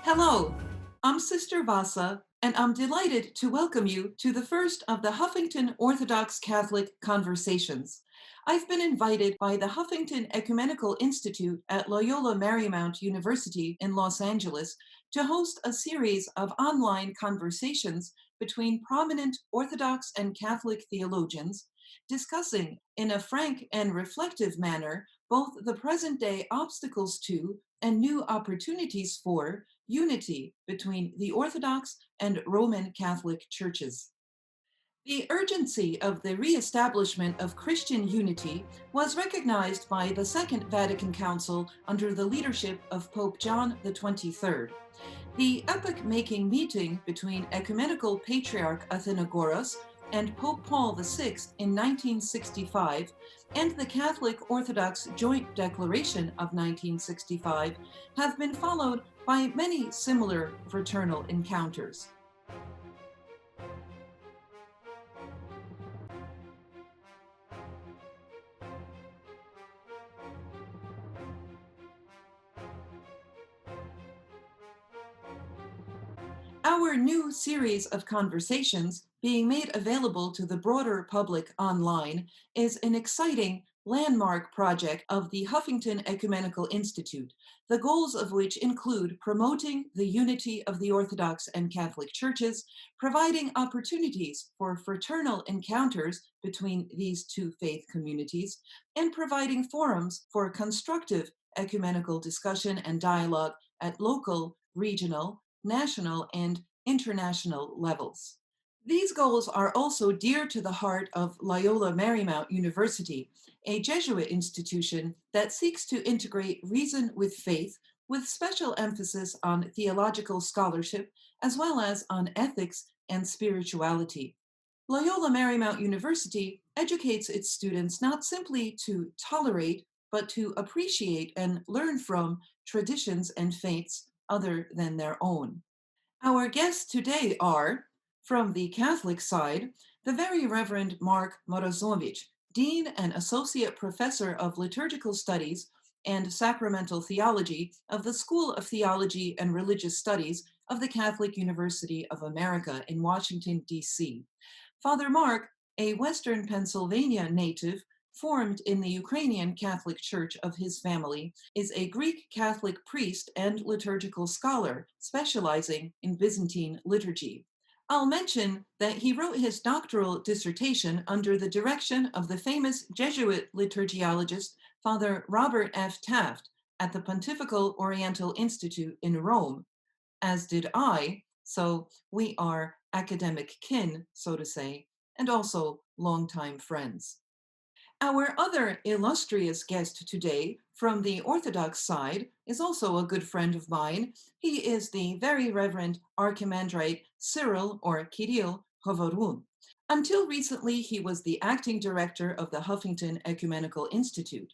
Hello, I'm Sister Vassa, and I'm delighted to welcome you to the first of the Huffington Orthodox Catholic Conversations. I've been invited by the Huffington Ecumenical Institute at Loyola Marymount University in Los Angeles to host a series of online conversations between prominent Orthodox and Catholic theologians, discussing in a frank and reflective manner both the present day obstacles to and new opportunities for unity between the Orthodox and Roman Catholic churches. The urgency of the reestablishment of Christian unity was recognized by the Second Vatican Council under the leadership of Pope John XXIII. The epoch-making meeting between Ecumenical Patriarch Athenagoras and Pope Paul VI in 1965 and the Catholic Orthodox Joint Declaration of 1965 have been followed by many similar fraternal encounters. Our new series of conversations, being made available to the broader public online, is an exciting landmark project of the Huffington Ecumenical Institute, the goals of which include promoting the unity of the Orthodox and Catholic churches, providing opportunities for fraternal encounters between these two faith communities, and providing forums for constructive ecumenical discussion and dialogue at local, regional, national, and international levels. These goals are also dear to the heart of Loyola Marymount University, a Jesuit institution that seeks to integrate reason with faith, with special emphasis on theological scholarship, as well as on ethics and spirituality. Loyola Marymount University educates its students not simply to tolerate, but to appreciate and learn from traditions and faiths other than their own. Our guests today are, from the Catholic side, the Very Reverend Mark Morozovich, Dean and Associate Professor of Liturgical Studies and Sacramental Theology of the School of Theology and Religious Studies of the Catholic University of America in Washington, D.C. Father Mark, a Western Pennsylvania native, formed in the Ukrainian Catholic Church of his family, is a Greek Catholic priest and liturgical scholar specializing in Byzantine liturgy. I'll mention that he wrote his doctoral dissertation under the direction of the famous Jesuit liturgiologist Father Robert F. Taft at the Pontifical Oriental Institute in Rome, as did I, so we are academic kin, so to say, and also longtime friends. Our other illustrious guest today from the Orthodox side is also a good friend of mine. He is the Very Reverend Archimandrite Cyril or Kirill Hovorun. Until recently, he was the acting director of the Huffington Ecumenical Institute.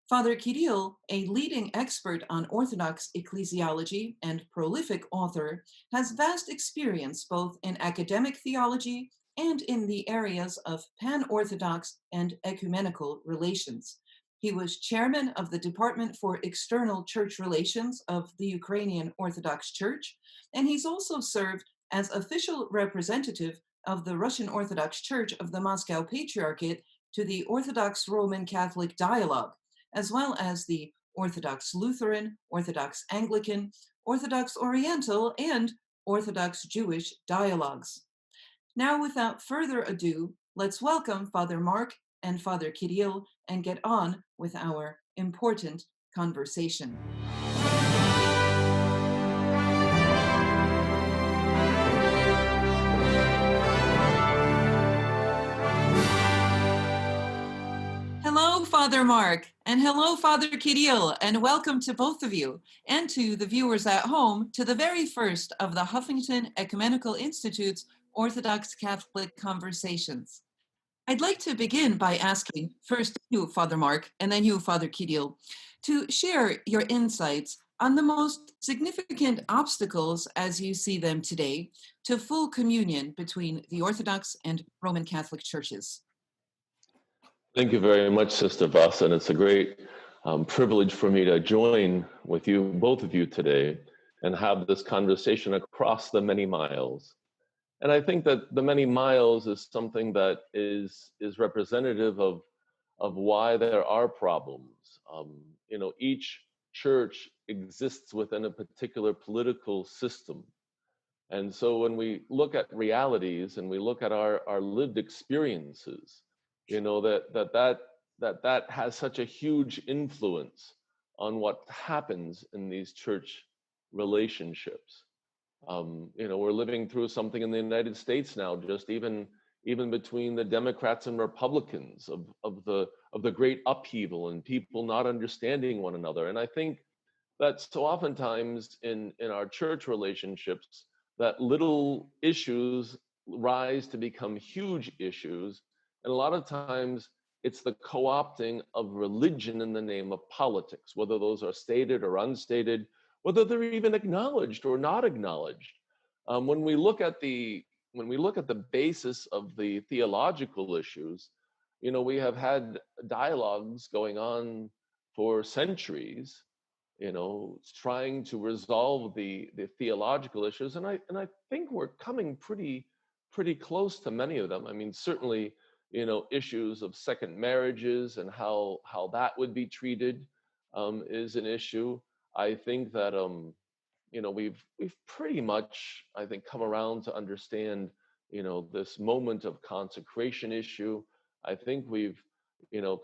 Father Kirill, a leading expert on Orthodox ecclesiology and prolific author, has vast experience both in academic theology and in the areas of pan-Orthodox and ecumenical relations. He was chairman of the Department for External Church Relations of the Ukrainian Orthodox Church, and he's also served as official representative of the Russian Orthodox Church of the Moscow Patriarchate to the Orthodox Roman Catholic Dialogue, as well as the Orthodox Lutheran, Orthodox Anglican, Orthodox Oriental, and Orthodox Jewish dialogues. Now, without further ado, let's welcome Father Mark and Father Kirill and get on with our important conversation. Hello, Father Mark, and hello, Father Kirill, and welcome to both of you, and to the viewers at home, to the very first of the Huffington Ecumenical Institute's Orthodox Catholic Conversations. I'd like to begin by asking first you, Father Mark, and then you, Father Kirill, to share your insights on the most significant obstacles as you see them today to full communion between the Orthodox and Roman Catholic churches. Thank you very much, Sister Vassa, and it's a great privilege for me to join with you, both of you today, and have this conversation across the many miles. And I think that the many miles is something that is representative of why there are problems. Each church exists within a particular political system. And so when we look at realities and we look at our lived experiences, that has such a huge influence on what happens in these church relationships. We're living through something in the United States now, just even between the Democrats and Republicans of the great upheaval and people not understanding one another. And I think that so oftentimes in our church relationships, that little issues rise to become huge issues. And a lot of times it's the co-opting of religion in the name of politics, whether those are stated or unstated, whether they're even acknowledged or not acknowledged. When we look at the basis of the theological issues, we have had dialogues going on for centuries, trying to resolve the theological issues, and I think we're coming pretty close to many of them. I mean, certainly, issues of second marriages and how that would be treated is an issue. I think that we've pretty much, I think, come around to understand this moment of consecration issue. I think we've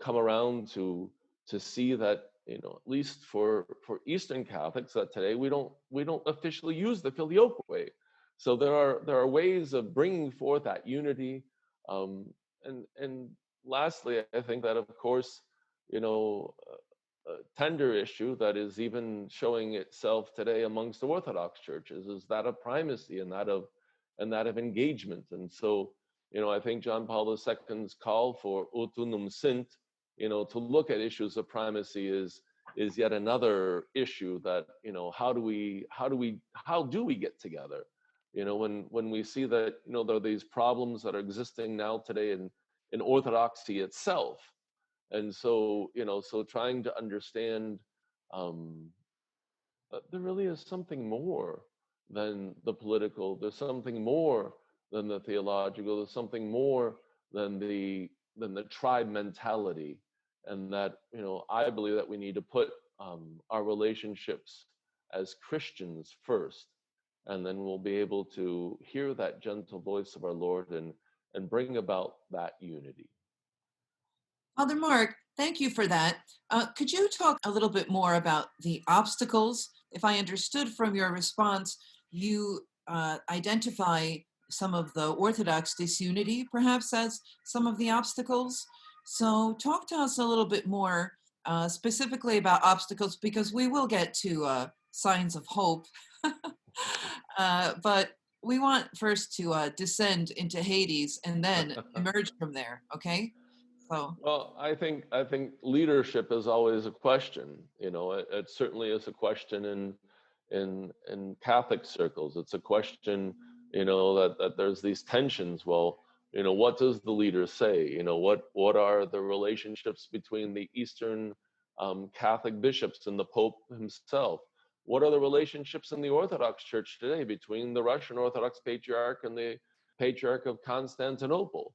come around to see that at least for Eastern Catholics, that today we don't officially use the filioque way. So there are ways of bringing forth that unity. And lastly, I think that, of course, a tender issue that is even showing itself today amongst the Orthodox churches is that of primacy and that of engagement. And so, I think John Paul II's call for utunum sint, to look at issues of primacy is yet another issue that, how do we get together? When we see that, there are these problems that are existing now today in Orthodoxy itself. And so, so trying to understand um, that there really is something more than the political, there's something more than the theological, there's something more than the tribe mentality. And that, I believe that we need to put our relationships as Christians first, and then we'll be able to hear that gentle voice of our Lord and bring about that unity. Father Mark, thank you for that. Could you talk a little bit more about the obstacles? If I understood from your response, you identify some of the Orthodox disunity, perhaps, as some of the obstacles. So, talk to us a little bit more specifically about obstacles, because we will get to signs of hope. But we want first to descend into Hades and then emerge from there, okay? So, Well, I think leadership is always a question. It certainly is a question in Catholic circles. It's a question, that there's these tensions. Well, what does the leader say? What are the relationships between the Eastern Catholic bishops and the Pope himself? What are the relationships in the Orthodox Church today between the Russian Orthodox Patriarch and the Patriarch of Constantinople?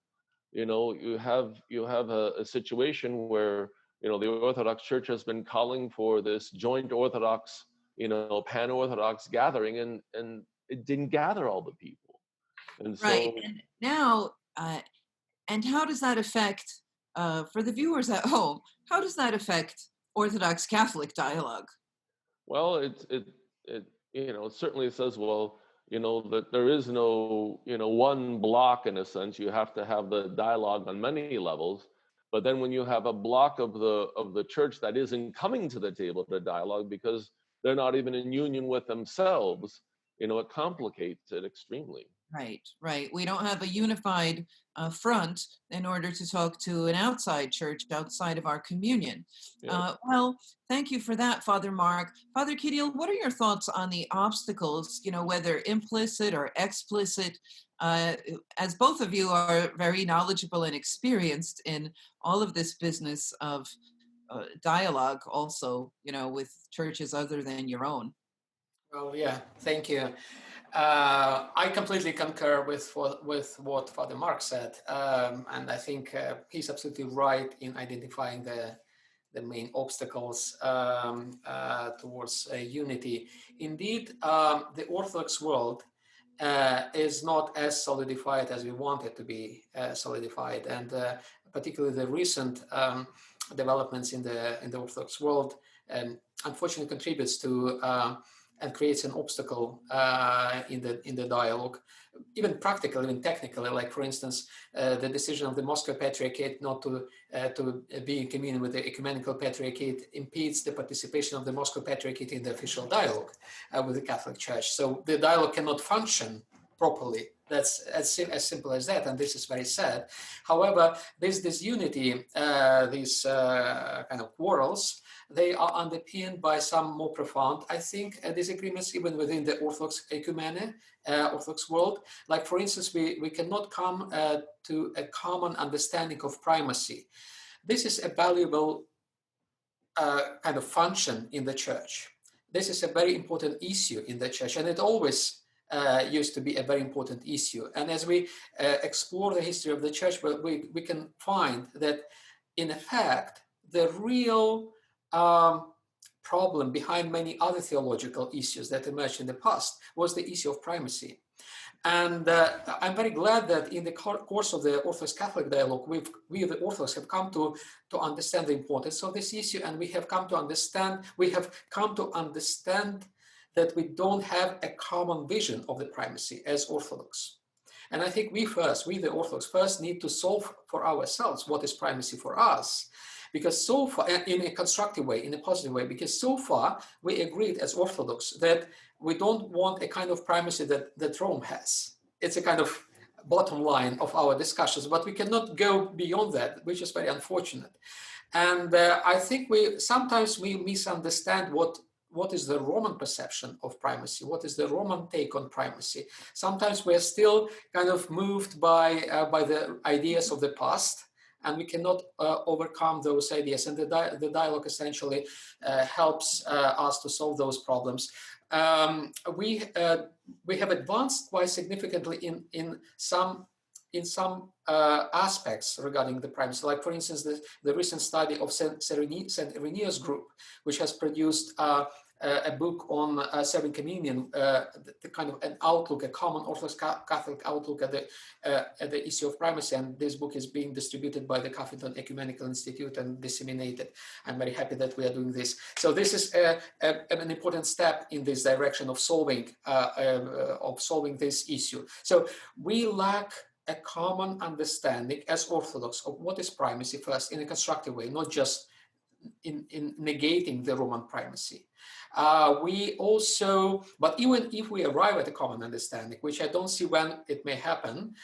You have a situation where the Orthodox Church has been calling for this joint Orthodox, pan-Orthodox gathering, and it didn't gather all the people. And right. so, And now, and how does that affect, for the viewers at home, how does that affect Orthodox Catholic dialogue? well, it certainly says, well, that there is no, one block in a sense. You have to have the dialogue on many levels. But then when you have a block of the church that isn't coming to the table to dialogue because they're not even in union with themselves, it complicates it extremely. Right, right. We don't have a unified front in order to talk to an outside church outside of our communion. Yeah. Well, thank you for that, Father Mark. Father Kirill, what are your thoughts on the obstacles, whether implicit or explicit? As both of you are very knowledgeable and experienced in all of this business of dialogue, also, with churches other than your own. Well, yeah, thank you. I completely concur with what Father Mark said, and I think he's absolutely right in identifying the main obstacles towards unity. Indeed, the Orthodox world is not as solidified as we want it to be solidified, and particularly the recent developments in the Orthodox world, unfortunately contributes to and creates an obstacle in the dialogue, even practically, even technically. Like for instance, the decision of the Moscow Patriarchate not to be in communion with the Ecumenical Patriarchate impedes the participation of the Moscow Patriarchate in the official dialogue with the Catholic Church. So the dialogue cannot function properly. That's as simple as that, and this is very sad. However, this unity, these kind of quarrels, they are underpinned by some more profound, I think, disagreements even within the Orthodox ecumene, Orthodox world. Like, for instance, we cannot come to a common understanding of primacy. This is a valuable kind of function in the church. This is a very important issue in the church, and it always used to be a very important issue. And as we explore the history of the church, we can find that, in effect, the real problem behind many other theological issues that emerged in the past was the issue of primacy. And I'm very glad that in the course of the Orthodox Catholic dialogue, we the Orthodox have come to understand the importance of this issue, and we have come to understand that we don't have a common vision of the primacy as Orthodox. And I think we the Orthodox first need to solve for ourselves what is primacy for us. Because so far, in a constructive way, in a positive way, because so far we agreed as Orthodox that we don't want a kind of primacy that Rome has. It's a kind of bottom line of our discussions, but we cannot go beyond that, which is very unfortunate. And I think sometimes we misunderstand what is the Roman perception of primacy? What is the Roman take on primacy? Sometimes we're still kind of moved by the ideas of the past, and we cannot overcome those ideas. And the dialogue essentially helps us to solve those problems. We have advanced quite significantly in some aspects regarding the primacy. Like, for instance, the recent study of St. Irenaeus group, which has produced a book on serving communion, the kind of an outlook, a common Orthodox Catholic outlook at the issue of primacy. And this book is being distributed by the Huffington Ecumenical Institute and disseminated. I'm very happy that we are doing this. So this is an important step in this direction of solving this issue. So we lack a common understanding as Orthodox of what is primacy first in a constructive way, not just in negating the Roman primacy. But even if we arrive at a common understanding, which I don't see when it may happen,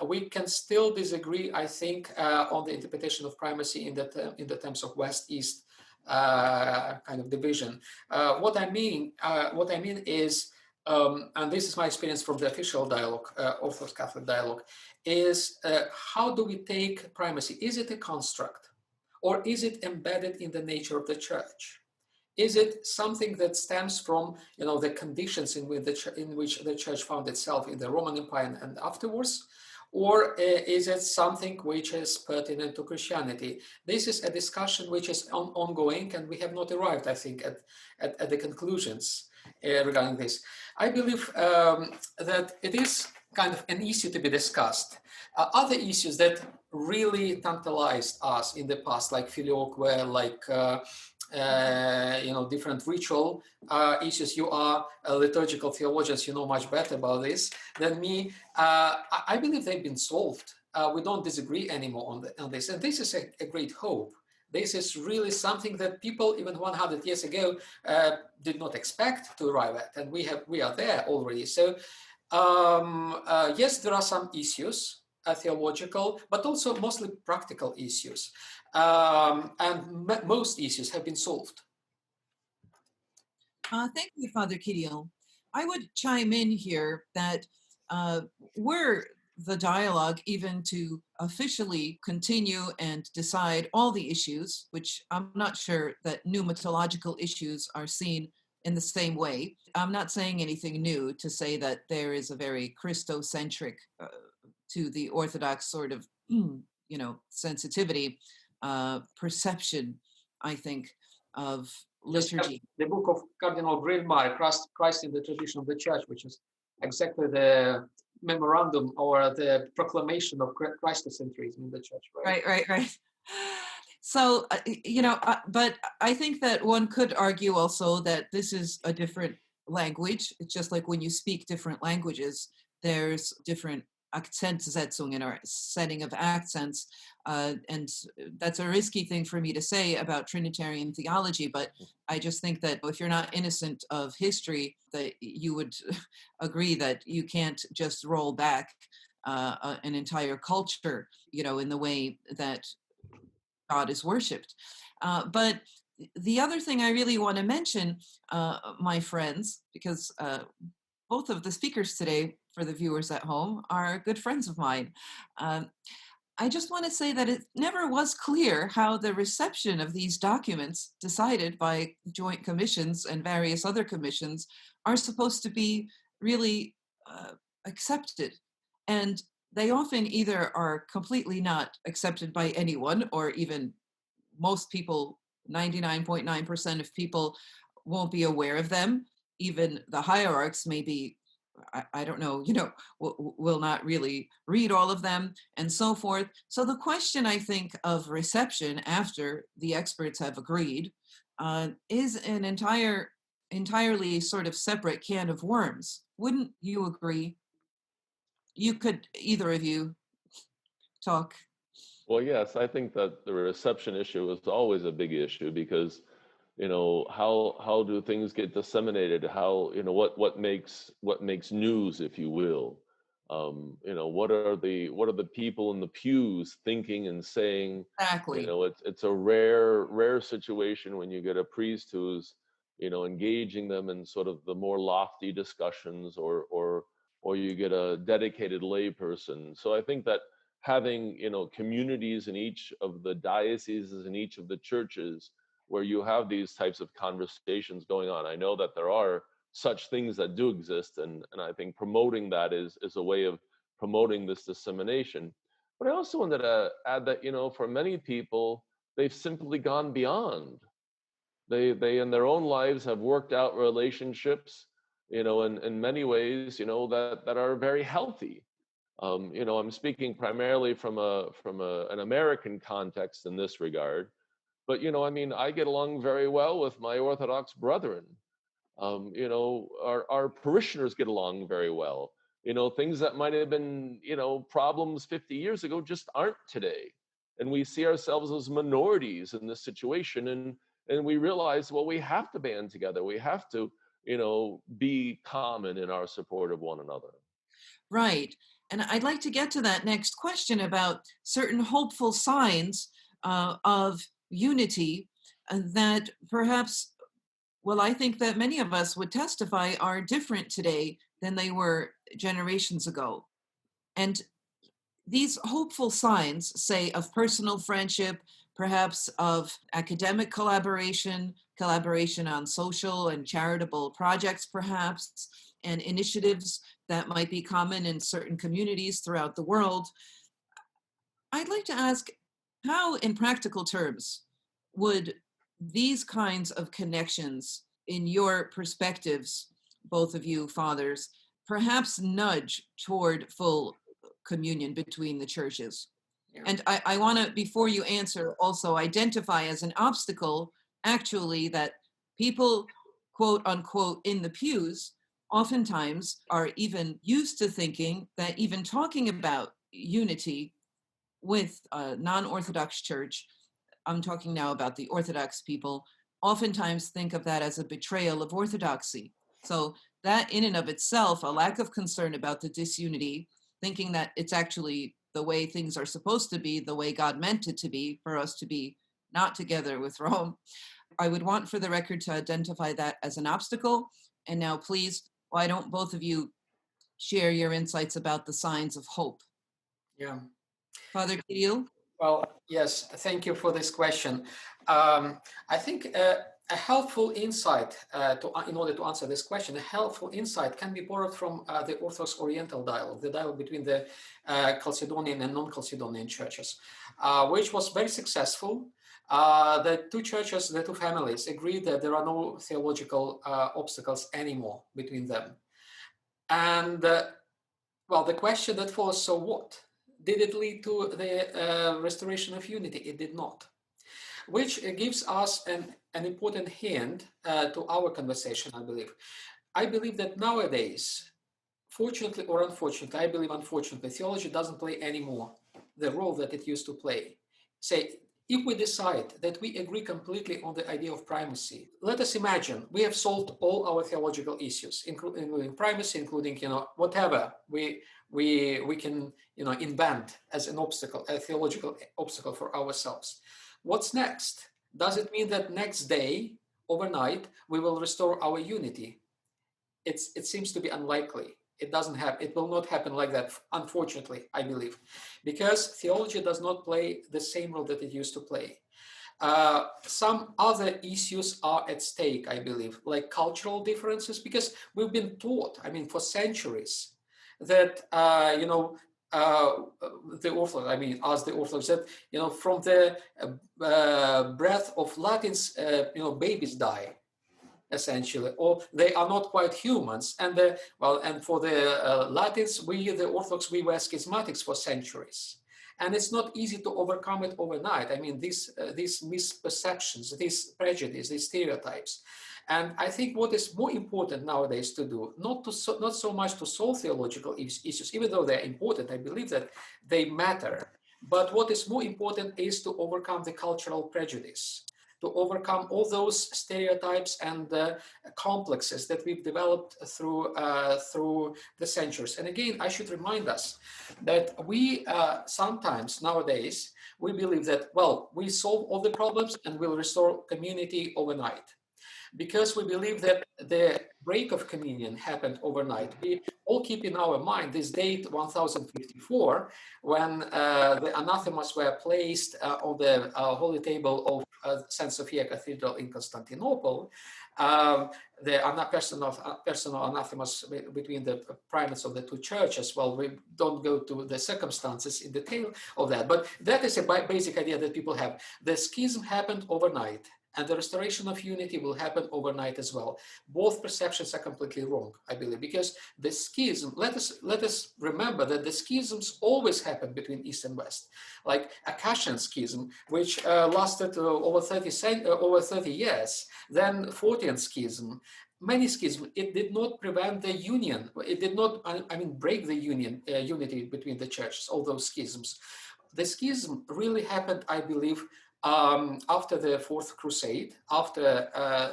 we can still disagree, I think, on the interpretation of primacy in the terms of West-East kind of division. What I mean is, and this is my experience from the official dialogue, Orthodox Catholic dialogue, is how do we take primacy? Is it a construct, or is it embedded in the nature of the church? Is it something that stems from the conditions in which the church found itself in the Roman Empire and afterwards? Or is it something which is pertinent to Christianity? This is a discussion which is ongoing, and we have not arrived, I think, at the conclusions regarding this. I believe that it is kind of an issue to be discussed. Other issues that really tantalized us in the past, like filioque, like different ritual issues. You are liturgical theologians, you know much better about this than me. I believe they've been solved. We don't disagree anymore on this, and this is a great hope. This is really something that people, even 100 years ago, did not expect to arrive at, and we are there already. So yes, there are some issues, theological, but also mostly practical issues. And most issues have been solved. Thank you, Father Kirill. I would chime in here that were the dialogue even to officially continue and decide all the issues, which I'm not sure that pneumatological issues are seen in the same way. I'm not saying anything new to say that there is a very Christocentric to the Orthodox sort of, sensitivity, perception, I think, of Just have liturgy. the book of Cardinal Brillmar, Christ in the Tradition of the Church, which is exactly the memorandum or the proclamation of Christocentrism in the Church, right? Right. So, but I think that one could argue also that this is a different language. It's just like when you speak different languages, there's different Akzentsetzungen or setting of accents. And that's a risky thing for me to say about Trinitarian theology, but I just think that if you're not innocent of history, that you would agree that you can't just roll back an entire culture, in the way that God is worshipped. But the other thing I really want to mention, my friends, because both of the speakers today, for the viewers at home, are good friends of mine. I just want to say that it never was clear how the reception of these documents decided by joint commissions and various other commissions are supposed to be really accepted. And they often either are completely not accepted by anyone, or even most people, 99.9% of people, won't be aware of them. Even the hierarchs may be, I don't know, will not really read all of them and so forth. So the question, I think, of reception after the experts have agreed is an entirely sort of separate can of worms. Wouldn't you agree? You could, either of you, talk. Well, yes, I think that the reception issue is always a big issue because, how do things get disseminated? How, what makes news, if you will? What are the people in the pews thinking and saying? Exactly. It's a rare situation when you get a priest who's, engaging them in sort of the more lofty discussions, or you get a dedicated layperson. So I think that having, communities in each of the dioceses, in each of the churches, where you have these types of conversations going on. I know that there are such things that do exist, and I think promoting that is a way of promoting this dissemination. But I also wanted to add that, for many people, they've simply gone beyond. They in their own lives have worked out relationships, in many ways, that are very healthy. I'm speaking primarily from an American context in this regard, but I get along very well with my Orthodox brethren. Our parishioners get along very well. Things that might have been, problems 50 years ago just aren't today. And we see ourselves as minorities in this situation. And we realize, well, we have to band together. We have to, be common in our support of one another. Right. And I'd like to get to that next question about certain hopeful signs of unity that perhaps, well, I think that many of us would testify are different today than they were generations ago. And these hopeful signs, say, of personal friendship, perhaps of academic collaboration, collaboration on social and charitable projects, perhaps, and initiatives that might be common in certain communities throughout the world. I'd like to ask, how, in practical terms, would these kinds of connections, in your perspectives, both of you fathers, perhaps nudge toward full communion between the churches? Yeah. And I want to, before you answer, also identify as an obstacle, actually, that people, quote unquote, in the pews, oftentimes are even used to thinking that even talking about unity with a non-Orthodox church, I'm talking now about the Orthodox people, oftentimes think of that as a betrayal of Orthodoxy. So that in and of itself, a lack of concern about the disunity, thinking that it's actually the way things are supposed to be, the way God meant it to be, for us to be not together with Rome. I would want for the record to identify that as an obstacle. And now please, why don't both of you share your insights about the signs of hope? Yeah. Father Kirill? Well, yes, thank you for this question. I think a helpful insight in order to answer this question, a helpful insight can be borrowed from the Orthodox Oriental dialogue, the dialogue between the Chalcedonian and non-Chalcedonian churches, which was very successful. The two churches, the two families agreed that there are no theological obstacles anymore between them. And well, the question that follows, so what? Did it lead to the restoration of unity? It did not. Which gives us an important hint to our conversation, I believe. I believe that nowadays, fortunately or unfortunately, I believe unfortunately, theology doesn't play anymore the role that it used to play. Say, if we decide that we agree completely on the idea of primacy, let us imagine we have solved all our theological issues, including primacy, including whatever we can invent as an obstacle, a theological obstacle for ourselves. What's next? Does it mean that next day, overnight, we will restore our unity? It seems to be unlikely. It doesn't happen. It will not happen like that, unfortunately, I believe, because theology does not play the same role that it used to play. Some other issues are at stake, I believe, like cultural differences, because we've been taught, I mean, for centuries, that the Orthodox, I mean, as the Orthodox, that from the breath of Latins, babies die, essentially, or they are not quite humans. And and for the Latins, the Orthodox, we were schismatics for centuries. And it's not easy to overcome it overnight. I mean, these misperceptions, these prejudices, these stereotypes. And I think what is more important nowadays to do, not so much to solve theological issues, even though they're important, I believe that they matter. But what is more important is to overcome the cultural prejudice, to overcome all those stereotypes and complexes that we've developed through the centuries. And again, I should remind us that we sometimes nowadays, we believe that, well, we solve all the problems and we'll restore community overnight, because we believe that the break of communion happened overnight. We all keep in our mind this date 1054, when the anathemas were placed on the holy table of St. Sophia Cathedral in Constantinople. The personal anathemas between the primates of the two churches. Well, we don't go to the circumstances in detail of that, but that is a basic idea that people have. The schism happened overnight, and the restoration of unity will happen overnight as well. Both perceptions are completely wrong, I believe, because the schism, let us remember that the schisms always happen between East and West, like Akashian schism, which lasted over 30 years, then Photeian schism, many schisms. It did not prevent the union. It did not, break the unity between the churches, all those schisms. The schism really happened, I believe, after the Fourth Crusade, after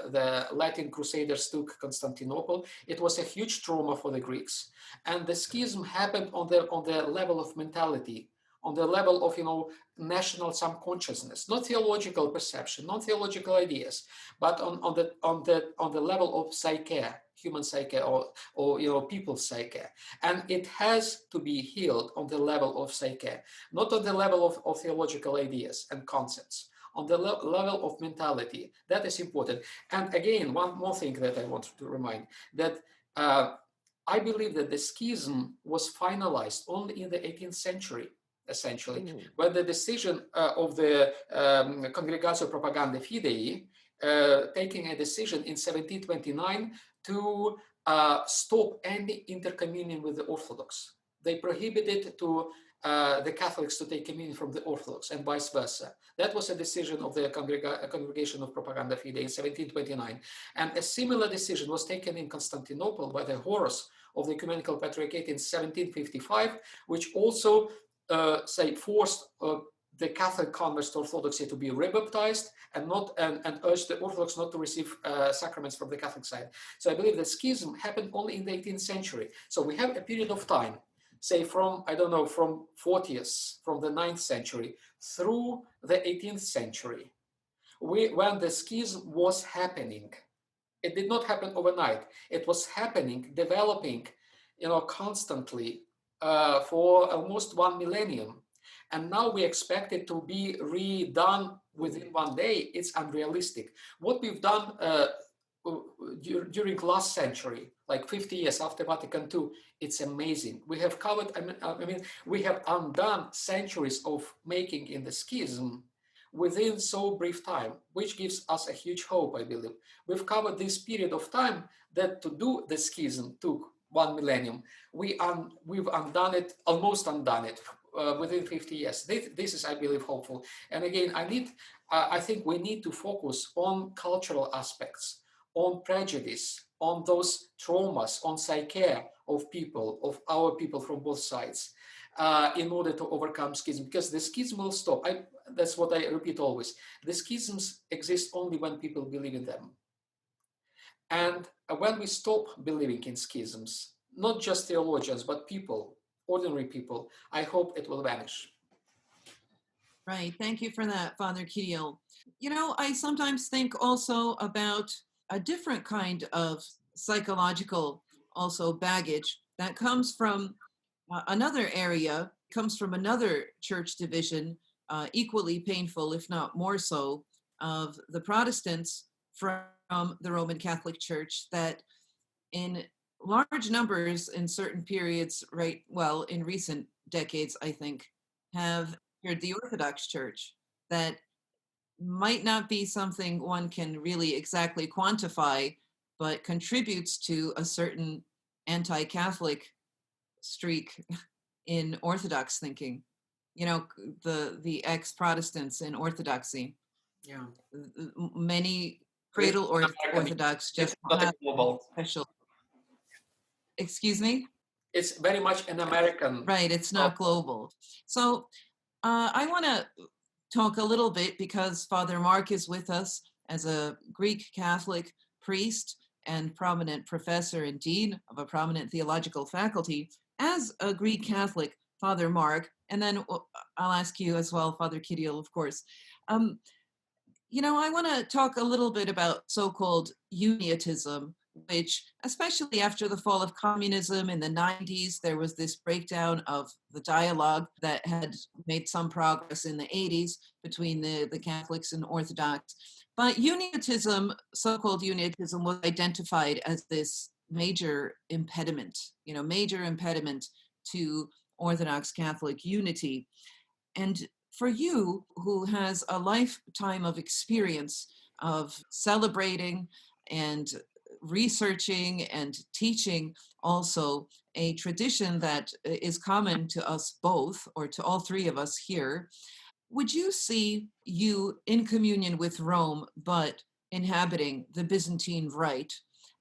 the Latin Crusaders took Constantinople. It was a huge trauma for the Greeks, and the schism happened on the level of mentality, on the level of national subconsciousness, not theological perception, not theological ideas, but on the level of psyche, human psyche, or people's psyche. And it has to be healed on the level of psyche, not on the level of theological ideas and concepts, on the level of mentality. That is important. And again, one more thing that I want to remind, that I believe that the schism was finalized only in the 18th century, essentially, when the decision of the Congregatio Propaganda Fidei, taking a decision in 1729 to stop any intercommunion with the Orthodox. They prohibited to the Catholics to take communion from the Orthodox and vice versa. That was a decision of the Congregation of Propaganda Fidei in 1729. And a similar decision was taken in Constantinople by the Horus of the Ecumenical Patriarchate in 1755, which also forced the Catholic converts to Orthodoxy to be rebaptized and urged the Orthodox not to receive sacraments from the Catholic side. So I believe that schism happened only in the 18th century. So we have a period of time, say from the 9th century through the 18th century, when the schism was happening. It did not happen overnight. It was happening, developing, constantly for almost 1 millennium. And now we expect it to be redone within one day. It's unrealistic. What we've done during last century, like 50 years after Vatican II, it's amazing. We have covered, we have undone centuries of making in the schism within so brief time, which gives us a huge hope, I believe. We've covered this period of time that to do the schism took 1 millennium. We've undone it, almost undone it within 50 years. This is, I believe, hopeful. And again, I think we need to focus on cultural aspects, on prejudice, on those traumas, on psyche of people, of our people from both sides, in order to overcome schism, because the schism will stop. That's what I repeat always. The schisms exist only when people believe in them. And when we stop believing in schisms, not just theologians, but people, ordinary people, I hope it will vanish. Right. Thank you for that, Father Kirill. You know, I sometimes think also about a different kind of psychological also baggage that comes from another area, comes from another church division, equally painful, if not more so, of the Protestants from the Roman Catholic Church that in large numbers in certain periods, right, well, in recent decades, I think, have entered the Orthodox Church that might not be something one can really exactly quantify, but contributes to a certain anti-Catholic streak in Orthodox thinking. You know, the ex-Protestants in Orthodoxy. Yeah. Many cradle Orthodox just not have global. special. Excuse me? It's very much an American. Right, it's not global. So I want to talk a little bit because Father Mark is with us as a Greek Catholic priest and prominent professor and dean of a prominent theological faculty. As a Greek Catholic, Father Mark, and then I'll ask you as well, Father Kirill, of course. You know, I want to talk a little bit about so-called uniotism, which, especially after the fall of communism in the 90s, there was this breakdown of the dialogue that had made some progress in the 80s between the Catholics and Orthodox. But uniotism, so-called uniotism, was identified as this major impediment, you know, major impediment to Orthodox Catholic unity. And for you, who has a lifetime of experience of celebrating and researching and teaching also a tradition that is common to us both, or to all three of us here, would you see you in communion with Rome, but inhabiting the Byzantine Rite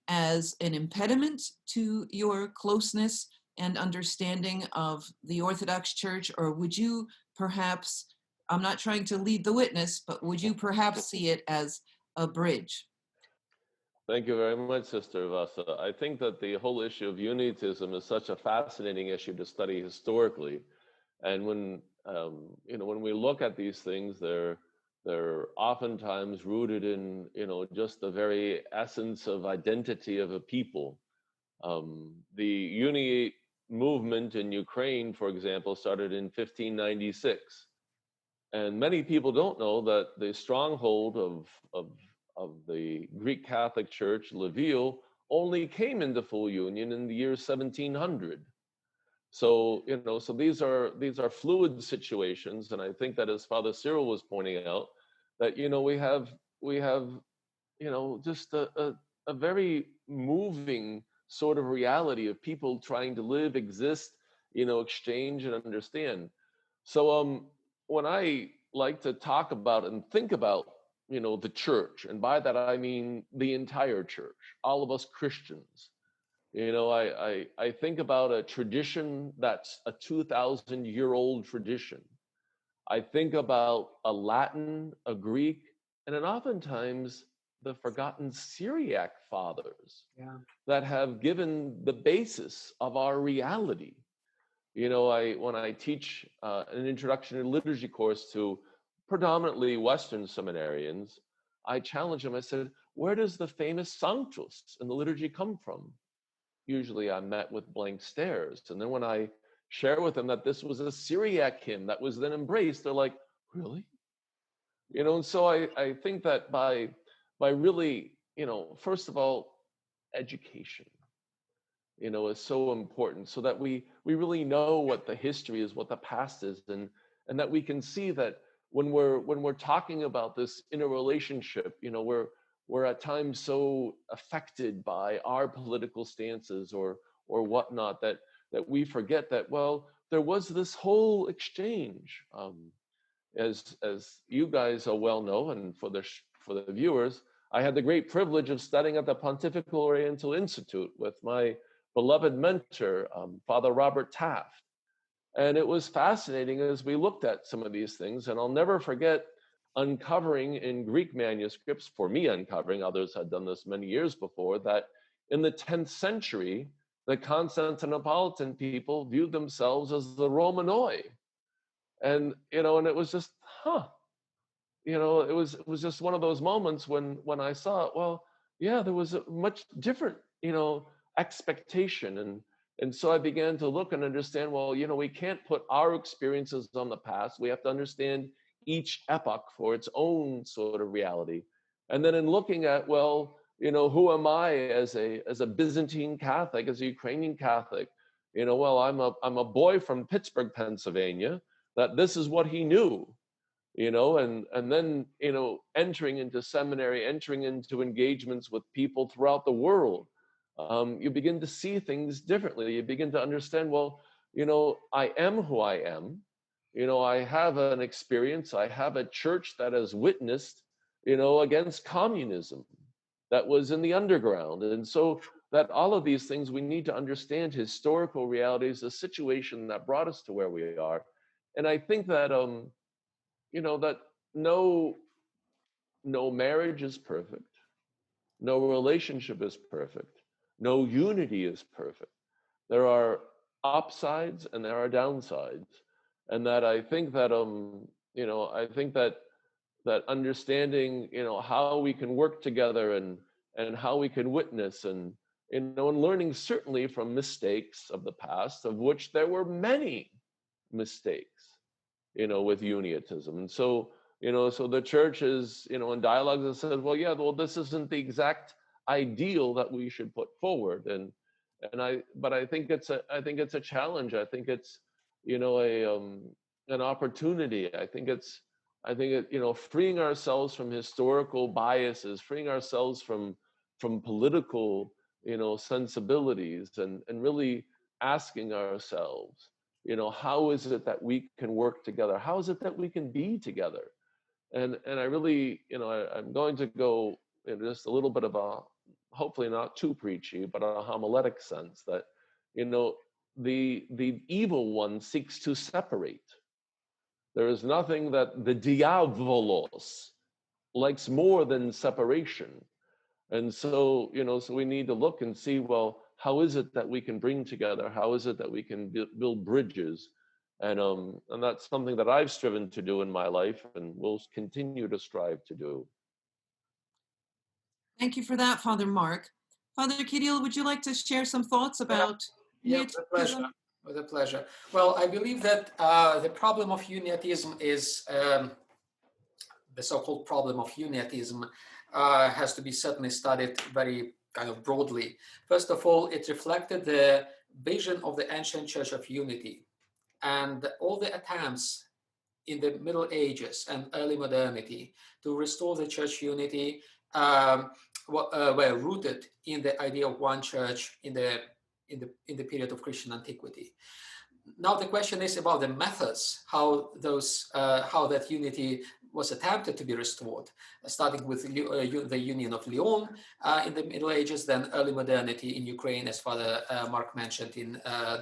as an impediment to your closeness and understanding of the Orthodox Church? Or would you perhaps, I'm not trying to lead the witness, but would you perhaps see it as a bridge? Thank you very much, Sister Vassa. I think that the whole issue of unitism is such a fascinating issue to study historically. And when when we look at these things, they're oftentimes rooted in just the very essence of identity of a people. The uni movement in Ukraine, for example, started in 1596. And many people don't know that the stronghold of the Greek Catholic Church, Lviv, only came into full union in the year 1700. So so these are fluid situations, and I think that, as Father Cyril was pointing out, that we have just a very moving sort of reality of people trying to live, exist, exchange and understand. So when I like to talk about and think about the church, and by that I mean the entire church, all of us Christians, I think about a tradition that's a 2,000-year-old tradition. I think about a Latin, a Greek, and then oftentimes the forgotten Syriac fathers that have given the basis of our reality. When I teach an introduction to liturgy course to predominantly Western seminarians, I challenge them. I said, where does the famous Sanctus in the liturgy come from? Usually I'm met with blank stares. And then when I share with them that this was a Syriac hymn that was then embraced, they're like, really? And so I think that by really, first of all, education, is so important, so that we really know what the history is, what the past is, and that we can see that when we're talking about this interrelationship, we're at times so affected by our political stances or whatnot, that we forget that, well, there was this whole exchange. As you guys well know, and for the viewers, I had the great privilege of studying at the Pontifical Oriental Institute with my beloved mentor, Father Robert Taft. And it was fascinating as we looked at some of these things. And I'll never forget uncovering in Greek manuscripts, for me uncovering, others had done this many years before, that in the 10th century, the Constantinopolitan people viewed themselves as the Romanoi. And it was just, it was just one of those moments when I saw it. Well, yeah, there was a much different, expectation. And so I began to look and understand, well, we can't put our experiences on the past. We have to understand each epoch for its own sort of reality. And then in looking at, well, who am I as a Byzantine Catholic, as a Ukrainian Catholic? Well, I'm a boy from Pittsburgh, Pennsylvania, that this is what he knew. And then, entering into seminary, entering into engagements with people throughout the world, you begin to see things differently. You begin to understand, well, I am who I am. I have an experience. I have a church that has witnessed, against communism that was in the underground. And so that all of these things, we need to understand historical realities, the situation that brought us to where we are. And I think that, that no marriage is perfect, no relationship is perfect, no unity is perfect. There are upsides and there are downsides, and that I think that that understanding, how we can work together and how we can witness, and and learning certainly from mistakes of the past, of which there were many mistakes, with Uniotism. And so, so the church is, in dialogues that says, well, yeah, well, this isn't the exact ideal that we should put forward. But I think it's a challenge. I think it's, an opportunity. I think it, freeing ourselves from historical biases, freeing ourselves from political, sensibilities, and really asking ourselves, how is it that we can work together? How is it that we can be together? And I really, I'm going to go in just a little bit of a, hopefully not too preachy, but a homiletic sense, that, the evil one seeks to separate. There is nothing that the diavolos likes more than separation. And so, so we need to look and see, well, how is it that we can bring together? How is it that we can build bridges? And that's something that I've striven to do in my life and will continue to strive to do. Thank you for that, Father Mark. Father Kirill, would you like to share some thoughts about Uniotism? With a pleasure. Well, I believe that the problem of Uniotism is the so-called problem of Uniotism has to be certainly studied very kind of broadly. First of all, it reflected the vision of the ancient Church of Unity, and all the attempts in the Middle Ages and early modernity to restore the church unity were rooted in the idea of one church in the period of Christian antiquity. Now the question is about the methods, how that unity was attempted to be restored, starting with the Union of Lyon in the Middle Ages, then early modernity in Ukraine, as Father Mark mentioned, in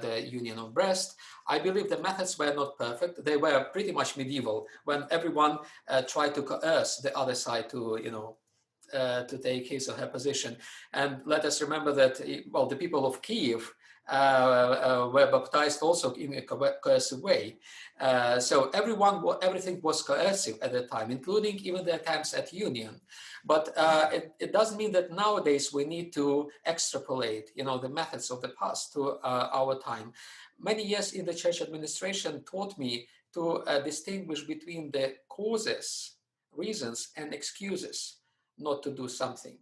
the Union of Brest. I believe the methods were not perfect. They were pretty much medieval, when everyone tried to coerce the other side to, to take his or her position. And let us remember that, well, the people of Kiev were baptized also in a coercive way. So everything was coercive at the time, including even the attempts at union. But it doesn't mean that nowadays we need to extrapolate, the methods of the past to our time. Many years in the church administration taught me to distinguish between the causes, reasons, and excuses not to do something.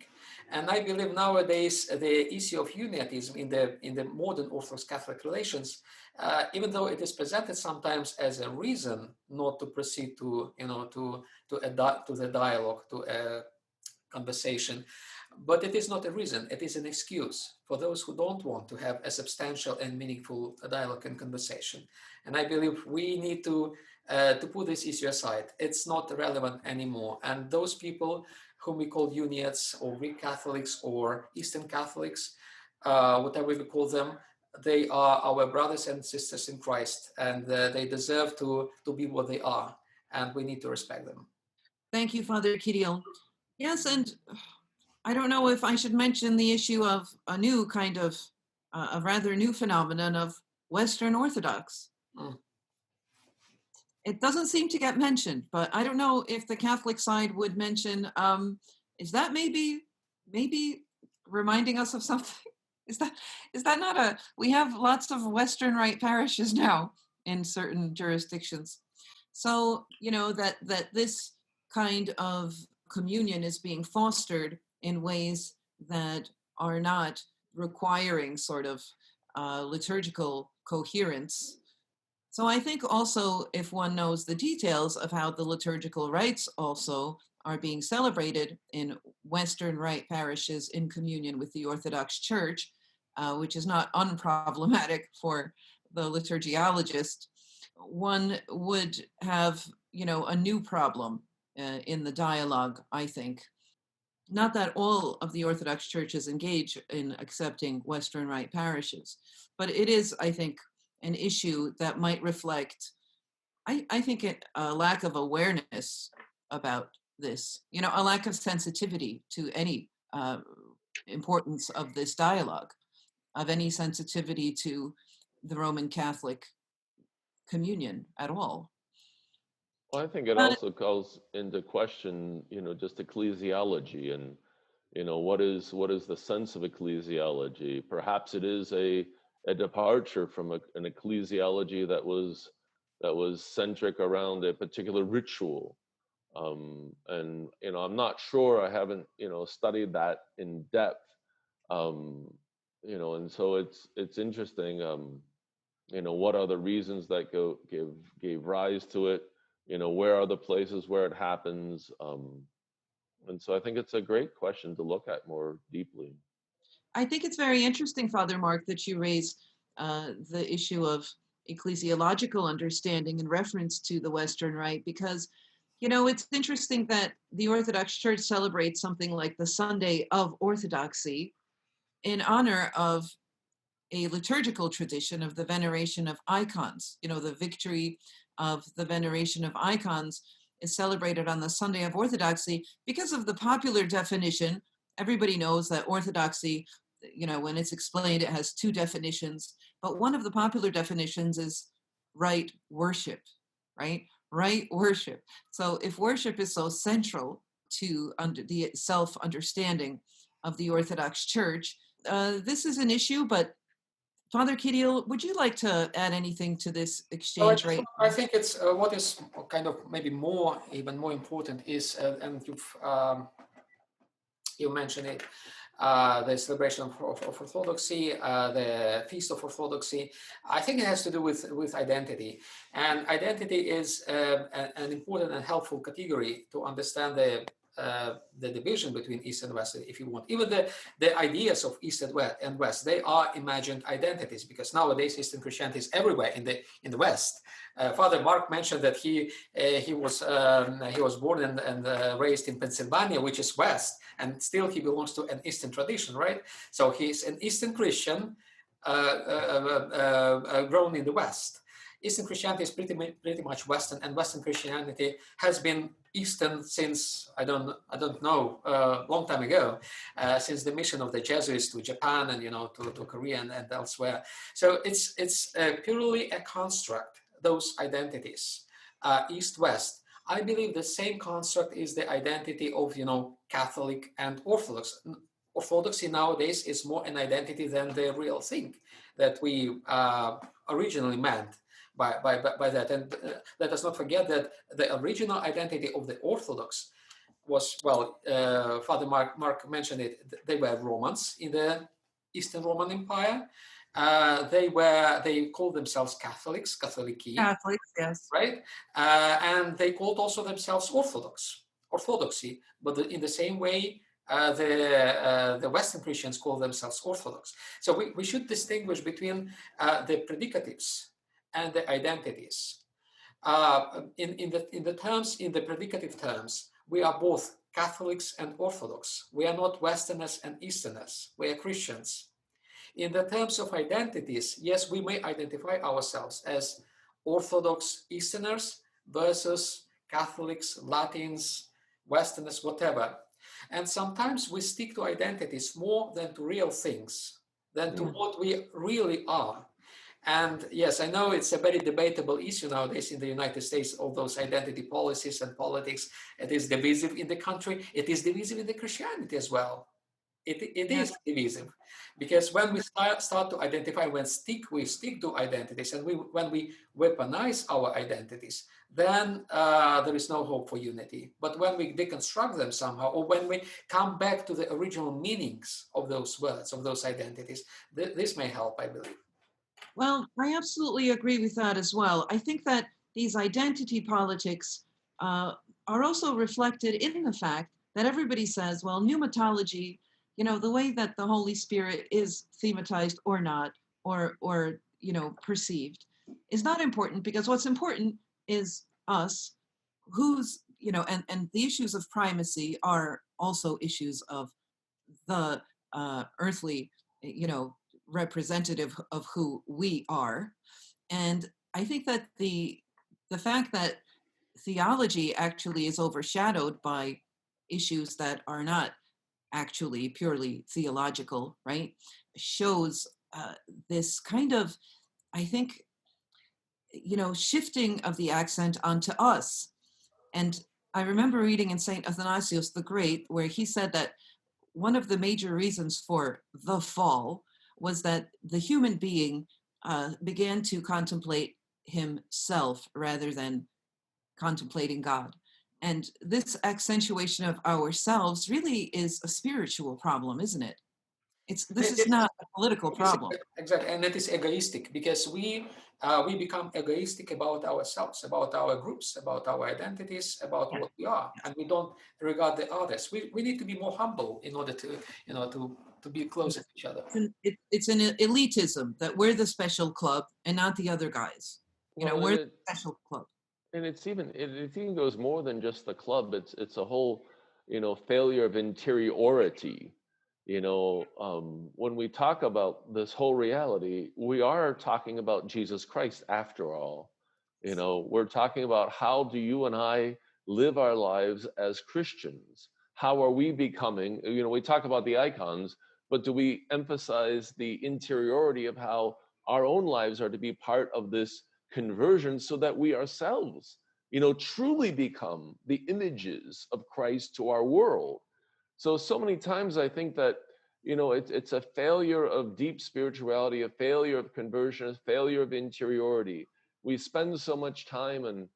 And I believe nowadays the issue of uniatism in the modern Orthodox Catholic relations, even though it is presented sometimes as a reason not to proceed to the dialogue, to a conversation, but it is not a reason, it is an excuse for those who don't want to have a substantial and meaningful dialogue and conversation. And I believe we need to put this issue aside. It's not relevant anymore. And those people whom we call uniates or Greek Catholics or Eastern Catholics, whatever we call them, they are our brothers and sisters in Christ, and they deserve to be what they are, and we need to respect them. Thank you, Father Kirill. Yes, and I don't know if I should mention the issue of a new kind of, a rather new phenomenon of Western Orthodox. It doesn't seem to get mentioned, but I don't know if the Catholic side would mention, is that maybe reminding us of something? Is that not we have lots of Western Rite parishes now in certain jurisdictions. So, that this kind of communion is being fostered in ways that are not requiring sort of liturgical coherence. So I think also if one knows the details of how the liturgical rites also are being celebrated in Western Rite parishes in communion with the Orthodox Church, which is not unproblematic for the liturgiologist, one would have, a new problem in the dialogue, I think. Not that all of the Orthodox churches engage in accepting Western Rite parishes, but it is, I think, an issue that might reflect, I think, a lack of awareness about this, a lack of sensitivity to any importance of this dialogue, of any sensitivity to the Roman Catholic communion at all. Well, I think it also calls into question, just ecclesiology and, what is the sense of ecclesiology? Perhaps it is a departure from an ecclesiology that was centric around a particular ritual. And, I'm not sure, I haven't, studied that in depth. And so it's interesting, what are the reasons that gave rise to it? Where are the places where it happens? And so I think it's a great question to look at more deeply. I think it's very interesting, Father Mark, that you raise the issue of ecclesiological understanding in reference to the Western Rite, because, it's interesting that the Orthodox Church celebrates something like the Sunday of Orthodoxy in honor of a liturgical tradition of the veneration of icons. The victory of the veneration of icons is celebrated on the Sunday of Orthodoxy because of the popular definition. Everybody knows that Orthodoxy, when it's explained, it has two definitions, but one of the popular definitions is right worship, right? Right worship. So if worship is so central to the self-understanding of the Orthodox Church, this is an issue, but Father Kirill, would you like to add anything to this exchange right now? I think it's what is kind of maybe even more important is, and you mentioned it, the celebration of Orthodoxy, the Feast of Orthodoxy. I think it has to do with identity. And identity is an important and helpful category to understand the division between East and West, if you want. Even the ideas of East and West, they are imagined identities, because nowadays Eastern Christianity is everywhere in the West. Father Mark mentioned that he was born and raised in Pennsylvania, which is West, and still he belongs to an Eastern tradition, right? So he's an Eastern Christian grown in the West. Eastern Christianity is pretty much Western, and Western Christianity has been Eastern since I don't know long time ago, since the mission of the Jesuits to Japan and to Korea and elsewhere. So it's purely a construct. Those identities, East-West. I believe the same construct is the identity of Catholic and Orthodox. Orthodoxy nowadays is more an identity than the real thing that we originally meant by that. And let us not forget that the original identity of the Orthodox was, well, Father Mark mentioned it, they were Romans in the Eastern Roman Empire. They called themselves Catholics, Katholiki, Catholics, yes. right? And they called also themselves Orthodoxy, but in the same way, the Western Christians call themselves Orthodox. So we should distinguish between the predicatives and the identities. In the predicative terms, we are both Catholics and Orthodox. We are not Westerners and Easterners. We are Christians. In the terms of identities, yes, we may identify ourselves as Orthodox Easterners versus Catholics, Latins, Westerners, whatever. And sometimes we stick to identities more than to real things, than to what we really are. And yes, I know it's a very debatable issue nowadays in the United States, all those identity policies and politics. It is divisive in the country. It is divisive in the Christianity as well. It Yes. is divisive, because when we start to identify, we stick to identities, and when we weaponize our identities, then there is no hope for unity. But when we deconstruct them somehow, or when we come back to the original meanings of those words, of those identities, this may help, I believe. Well, I absolutely agree with that as well. I think that these identity politics are also reflected in the fact that everybody says, well, pneumatology, the way that the Holy Spirit is thematized or not, or perceived, is not important, because what's important is us, and the issues of primacy are also issues of the earthly, you know, representative of who we are. And I think that the fact that theology actually is overshadowed by issues that are not actually purely theological, right, shows this kind of, I think, shifting of the accent onto us. And I remember reading in St. Athanasius the Great, where he said that one of the major reasons for the fall was that the human being began to contemplate himself rather than contemplating God. And this accentuation of ourselves really is a spiritual problem, isn't it? This is not a political problem. Exactly, and it is egoistic, because we become egoistic about ourselves, about our groups, about our identities, about what we are, and we don't regard the others. We need to be more humble in order to to be closer to each other. It's an elitism that we're the special club and not the other guys. Well, We're the special club. and it even goes more than just the club. It's a whole, failure of interiority. When we talk about this whole reality, we are talking about Jesus Christ after all. We're talking about, how do you and I live our lives as Christians? How are we becoming? We talk about the icons, but do we emphasize the interiority of how our own lives are to be part of this conversion, so that we ourselves, truly become the images of Christ to our world? So many times I think that, it's a failure of deep spirituality, a failure of conversion, a failure of interiority. We spend so much time, and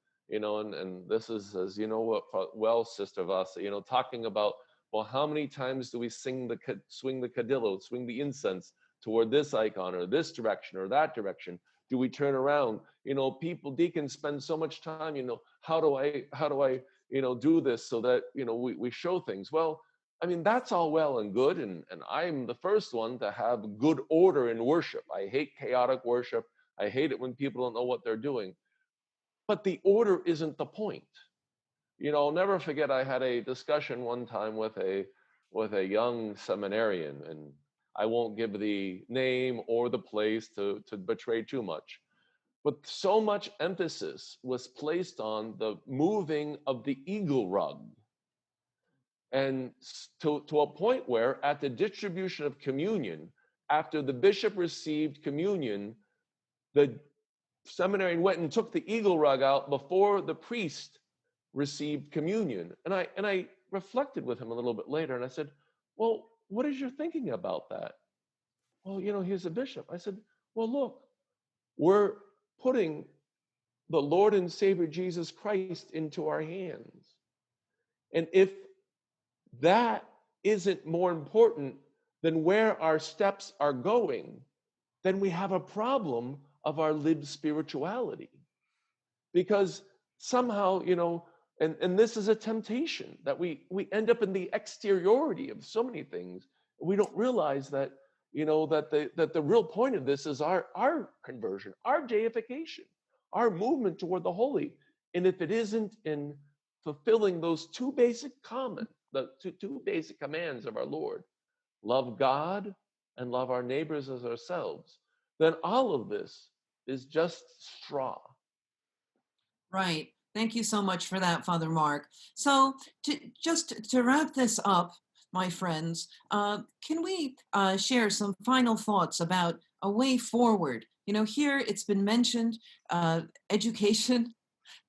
this is, as you know what, well, Sister Vassa, talking about, well, how many times do we swing the cadillo, swing the incense toward this icon or this direction or that direction? Do we turn around? Deacons spend so much time, how do I do this so that, we show things? Well, I mean, that's all well and good. And I'm the first one to have good order in worship. I hate chaotic worship. I hate it when people don't know what they're doing. But the order isn't the point. I'll never forget, I had a discussion one time with a young seminarian, and I won't give the name or the place to betray too much. but so much emphasis was placed on the moving of the eagle rug. And to a point where at the distribution of communion, after the bishop received communion, the seminarian went and took the eagle rug out before the priest received communion. And I reflected with him a little bit later, and I said, well, what is your thinking about that? Well, he's a bishop. I said, well, look, we're putting the Lord and Savior Jesus Christ into our hands. And if that isn't more important than where our steps are going, then we have a problem of our lived spirituality. Because somehow, and this is a temptation, that we end up in the exteriority of so many things. We don't realize that, that the real point of this is our conversion, our deification, our movement toward the holy. And if it isn't in fulfilling those two basic commands of our Lord, love God and love our neighbors as ourselves, then all of this is just straw. Right. Thank you so much for that, Father Mark. So just to wrap this up, my friends, can we share some final thoughts about a way forward? Here it's been mentioned, education,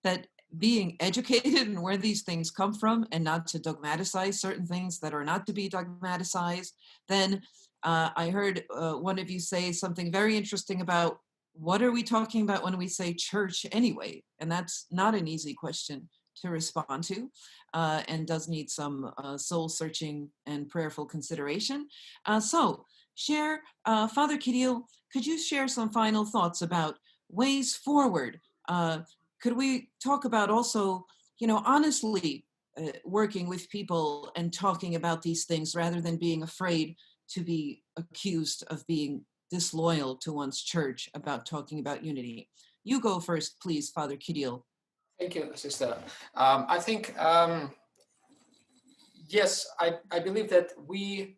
that being educated and where these things come from, and not to dogmaticize certain things that are not to be dogmatized. Then I heard one of you say something very interesting about what are we talking about when we say church anyway? And that's not an easy question to respond to, and does need some soul searching and prayerful consideration. So share, Father Kirill, could you share some final thoughts about ways forward? Could we talk about also, honestly working with people and talking about these things rather than being afraid to be accused of being disloyal to one's church about talking about unity? You go first, please, Father Kirill. Thank you, Sister. I think, yes, I believe that we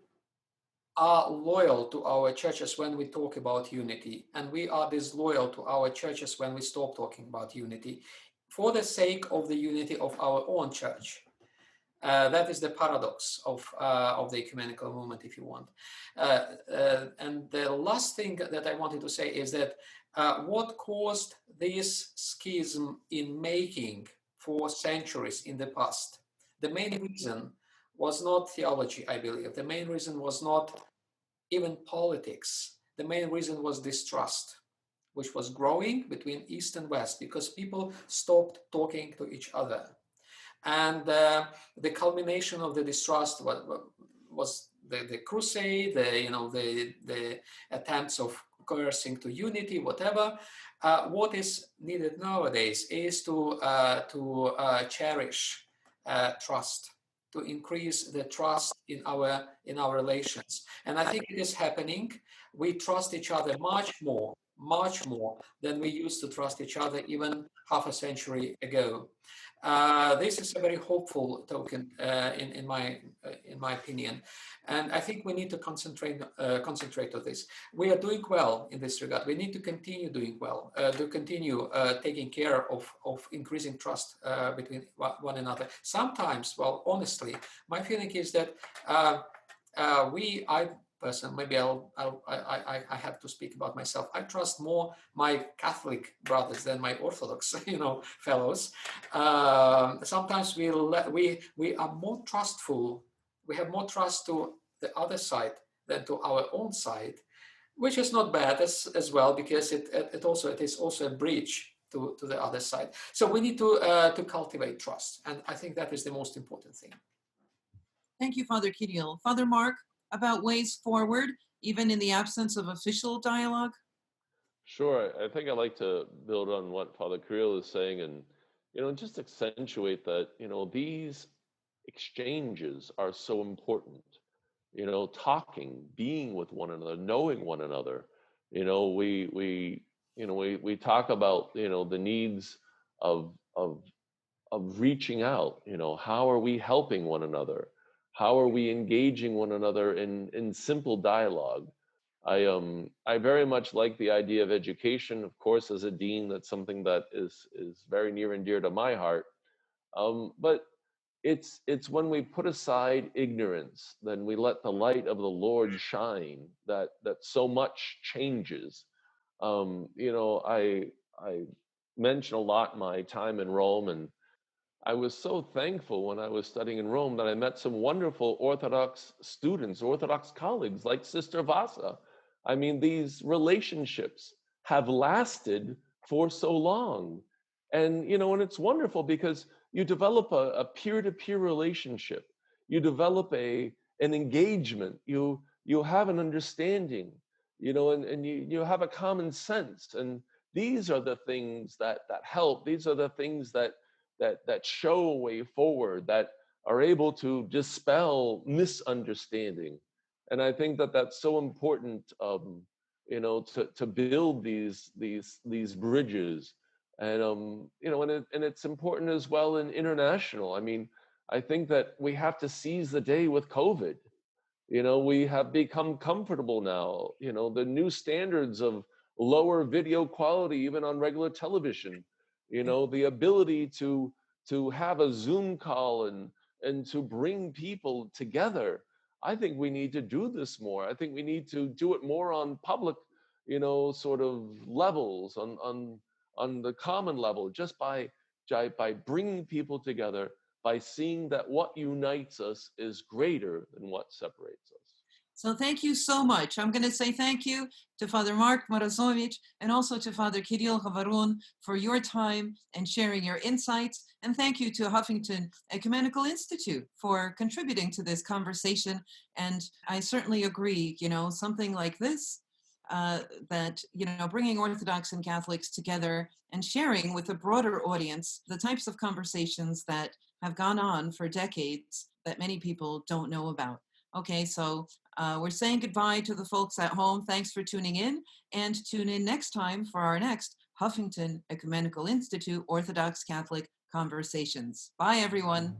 are loyal to our churches when we talk about unity, and we are disloyal to our churches when we stop talking about unity for the sake of the unity of our own church. That is the paradox of the ecumenical movement, if you want. And the last thing that I wanted to say is that what caused this schism in making for centuries in the past, the main reason was not theology, I believe. The main reason was not even politics. The main reason was distrust, which was growing between East and West because people stopped talking to each other. And the culmination of the distrust was the crusade, the attempts of coercing to unity, whatever. What is needed nowadays is to cherish trust, to increase the trust in our relations. And I think it is happening. We trust each other much more than we used to trust each other even half a century ago. This is a very hopeful token, in my opinion, and I think we need to concentrate on this. We are doing well in this regard. We need to continue doing well, to continue taking care of increasing trust between one another. Sometimes, well, honestly, my feeling is that person, maybe I have to speak about myself. I trust more my Catholic brothers than my Orthodox, fellows. Sometimes we are more trustful. We have more trust to the other side than to our own side, which is not bad as well, because it is also a bridge to the other side. So we need to cultivate trust, and I think that is the most important thing. Thank you, Father Kirill. Father Mark, about ways forward, even in the absence of official dialogue? Sure. I think I'd like to build on what Father Cyril is saying, and just accentuate that these exchanges are so important. Talking, being with one another, knowing one another. We talk about the needs of reaching out. How are we helping one another? How are we engaging one another in simple dialogue? I very much like the idea of education. Of course, as a dean, that's something that is very near and dear to my heart. But it's when we put aside ignorance, then we let the light of the Lord shine, that so much changes. I mention a lot my time in Rome, and I was so thankful when I was studying in Rome that I met some wonderful Orthodox students, Orthodox colleagues like Sister Vassa. I mean, these relationships have lasted for so long. And it's wonderful because you develop a peer-to-peer relationship. You develop an engagement. You have an understanding, and you have a common sense. And these are the things that help. These are the things that show a way forward, that are able to dispel misunderstanding. And I think that that's so important, to build these bridges. And it's important as well in international. I mean, I think that we have to seize the day with COVID. We have become comfortable now. The new standards of lower video quality, even on regular television. The ability to have a Zoom call and to bring people together. I think we need to do this more. I think we need to do it more on public, sort of levels, on the common level, just by bringing people together, by seeing that what unites us is greater than what separates us. So thank you so much. I'm going to say thank you to Father Mark Morozovich and also to Father Kirill Hovorun for your time and sharing your insights. And thank you to Huffington Ecumenical Institute for contributing to this conversation. And I certainly agree, something like this, that, bringing Orthodox and Catholics together and sharing with a broader audience the types of conversations that have gone on for decades that many people don't know about. Okay, so we're saying goodbye to the folks at home. Thanks for tuning in, and tune in next time for our next Huffington Ecumenical Institute Orthodox Catholic Conversations. Bye, everyone.